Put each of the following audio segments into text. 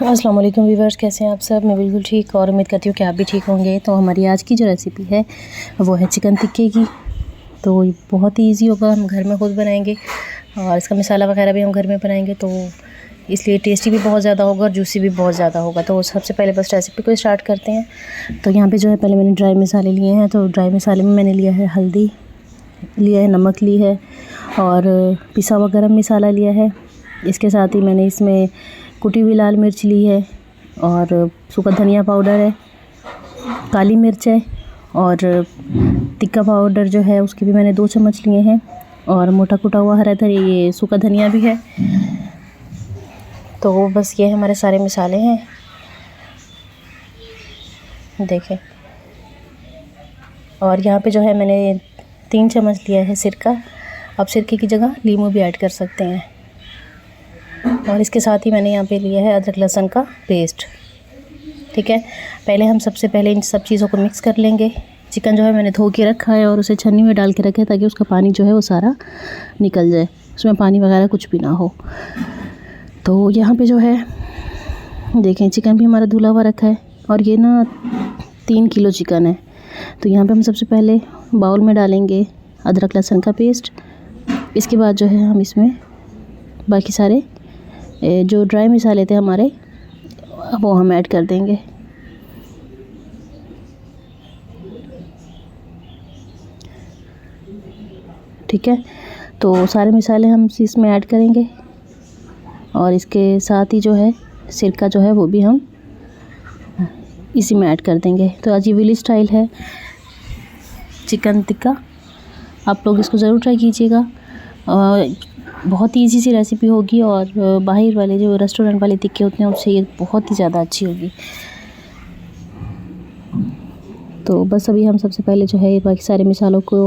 अस्सलाम वालेकुम व्यूअर्स, कैसे हैं आप सब। मैं बिल्कुल ठीक और उम्मीद करती हूँ कि आप भी ठीक होंगे। तो हमारी आज की जो रेसिपी है वो है चिकन टिक्के की। तो ये बहुत ही ईजी होगा, हम घर में खुद बनाएंगे और इसका मसाला वगैरह भी हम घर में बनाएंगे, तो इसलिए टेस्टी भी बहुत ज़्यादा होगा और जूसी भी बहुत ज़्यादा होगा। तो सबसे पहले बस रेसिपी को स्टार्ट करते हैं। तो यहाँ पर जो है पहले मैंने ड्राई मसाले लिए हैं। तो ड्राई मसाले में मैंने लिया है हल्दी, लिया है नमक, ली है और पिसा हुआ गरम मसाला लिया है। इसके साथ ही मैंने इसमें कुटी हुई लाल मिर्च ली है और सूखा धनिया पाउडर है, काली मिर्च है और टिक्का पाउडर जो है उसके भी मैंने 2 चम्मच लिए हैं और मोटा कुटा हुआ हरा धनिया, ये सूखा धनिया भी है। तो बस ये हमारे सारे मसाले हैं, देखें। और यहाँ पे जो है मैंने 3 चम्मच लिया है सिरका। आप सिरके की जगह लीमू भी ऐड कर सकते हैं। और इसके साथ ही मैंने यहाँ पे लिया है अदरक लहसुन का पेस्ट। ठीक है, पहले हम सबसे पहले इन सब चीज़ों को मिक्स कर लेंगे। चिकन जो है मैंने धो के रखा है और उसे छन्नी में डाल के रखा है ताकि उसका पानी जो है वो सारा निकल जाए, उसमें पानी वगैरह कुछ भी ना हो। तो यहाँ पे जो है देखें चिकन भी हमारा धुला हुआ रखा है और ये ना 3 किलो चिकन है। तो यहाँ पे हम सबसे पहले बाउल में डालेंगे अदरक लहसुन का पेस्ट। इसके बाद जो है हम इसमें बाकी सारे जो ड्राई मसाले थे हमारे वो हम ऐड कर देंगे। ठीक है, तो सारे मसाले हम इसमें ऐड करेंगे और इसके साथ ही जो है सिरका जो है वो भी हम इसी में ऐड कर देंगे। तो आज ये विलेज स्टाइल है चिकन टिक्का, आप लोग इसको ज़रूर ट्राई कीजिएगा। बहुत ही ईजी सी रेसिपी होगी और बाहर वाले जो रेस्टोरेंट वाले टिक्के होते हैं उससे ये बहुत ही ज़्यादा अच्छी होगी। तो बस अभी हम सबसे पहले जो है बाकी सारे मसालों को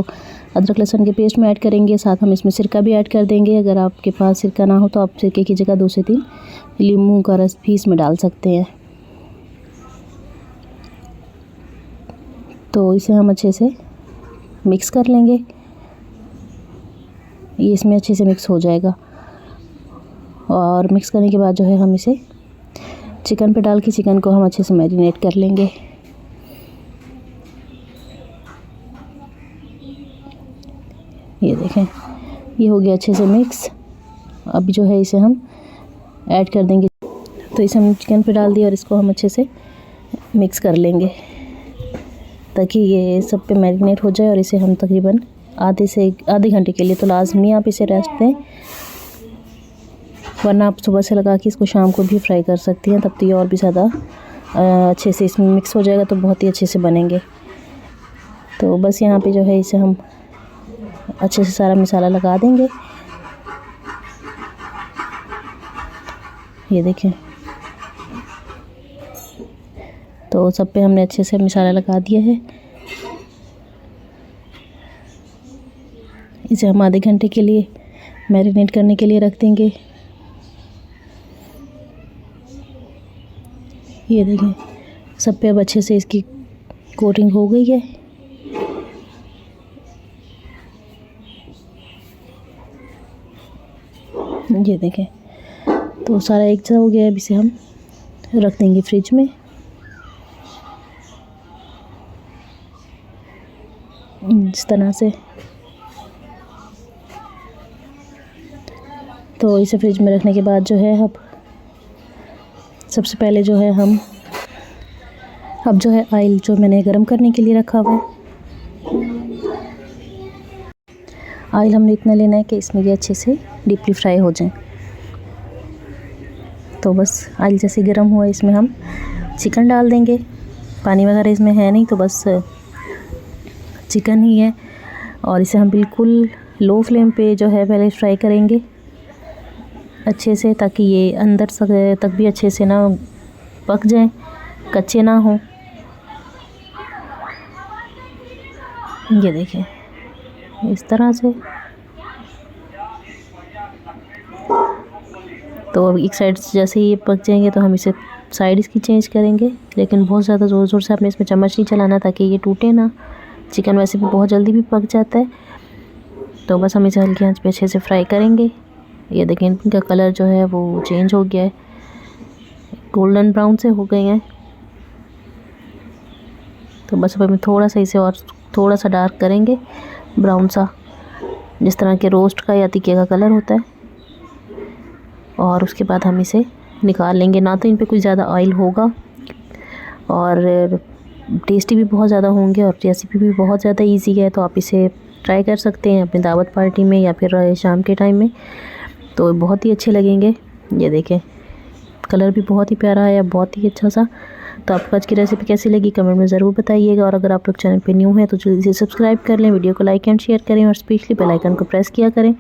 अदरक लहसुन के पेस्ट में ऐड करेंगे, साथ हम इसमें सिरका भी ऐड कर देंगे। अगर आपके पास सिरका ना हो तो आप सिरके की जगह 2 से 3 लीमू का रस भी इसमें डाल सकते हैं। तो इसे हम अच्छे से मिक्स कर लेंगे, ये इसमें अच्छे से मिक्स हो जाएगा। और मिक्स करने के बाद जो है हम इसे चिकन पे डाल के चिकन को हम अच्छे से मैरिनेट कर लेंगे। ये देखें ये हो गया अच्छे से मिक्स। अब जो है इसे हम ऐड कर देंगे। तो इसे हम चिकन पे डाल दिया और इसको हम अच्छे से मिक्स कर लेंगे ताकि ये सब पे मैरिनेट हो जाए। और इसे हम तकरीबन आधे घंटे के लिए तो लाजमी आप इसे रेस्ट दें, वरना आप सुबह से लगा के इसको शाम को भी फ्राई कर सकती हैं, तब तो ये और भी ज़्यादा अच्छे से इसमें मिक्स हो जाएगा, तो बहुत ही अच्छे से बनेंगे। तो बस यहाँ पे जो है इसे हम अच्छे से सारा मसाला लगा देंगे। ये देखें, तो सब पे हमने अच्छे से मसाला लगा दिया है। इसे हम आधे घंटे के लिए मैरिनेट करने के लिए रख देंगे। ये देखें सब पे अब अच्छे से इसकी कोटिंग हो गई है। ये देखें तो सारा एक जैसा हो गया है। अब इसे हम रख देंगे फ्रिज में। इस तरह से तो इसे फ्रिज में रखने के बाद जो है अब सबसे पहले जो है हम अब जो है ऑयल जो मैंने गरम करने के लिए रखा हुआ है, ऑयल हमने इतना लेना है कि इसमें ये अच्छे से डीपली फ्राई हो जाए। तो बस ऑयल जैसे गरम हुआ इसमें हम चिकन डाल देंगे। पानी वगैरह इसमें है नहीं, तो बस चिकन ही है और इसे हम बिल्कुल लो फ्लेम पे जो है पहले फ्राई करेंगे अच्छे से, ताकि ये अंदर तक भी अच्छे से ना पक जाए, कच्चे ना हो। ये देखें इस तरह से। तो अब एक साइड से जैसे ही ये पक जाएंगे तो हम इसे साइड इसकी चेंज करेंगे, लेकिन बहुत ज़्यादा ज़ोर ज़ोर से आपने इसमें चम्मच नहीं चलाना ताकि ये टूटे ना। चिकन वैसे भी बहुत जल्दी भी पक जाता है। तो बस हम इसे हल्की आंच पे अच्छे से फ्राई करेंगे। ये देखें इनका कलर जो है वो चेंज हो गया है, गोल्डन ब्राउन से हो गए हैं। तो बस अब हमें थोड़ा सा इसे और थोड़ा सा डार्क करेंगे, ब्राउन सा, जिस तरह के रोस्ट का या टिक्के का कलर होता है। और उसके बाद हम इसे निकाल लेंगे। ना तो इन पे कुछ ज़्यादा ऑयल होगा और टेस्टी भी बहुत ज़्यादा होंगे और रेसिपी भी बहुत ज़्यादा इजी है। तो आप इसे ट्राई कर सकते हैं अपनी दावत पार्टी में या फिर शाम के टाइम में, तो बहुत ही अच्छे लगेंगे। ये देखें, कलर भी बहुत ही प्यारा है, बहुत ही अच्छा सा। तो आपको आज की रेसिपी कैसी लगी कमेंट में ज़रूर बताइएगा। और अगर आप लोग चैनल पे न्यू हैं तो जल्दी से सब्सक्राइब कर लें, वीडियो को लाइक एंड शेयर करें और स्पेशली बेल आइकन को प्रेस किया करें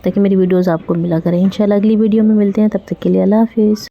ताकि मेरी वीडियोज़ आपको मिला करें। इंशाल्लाह अगली वीडियो में मिलते हैं, तब तक के लिए अल्लाह हाफिज़।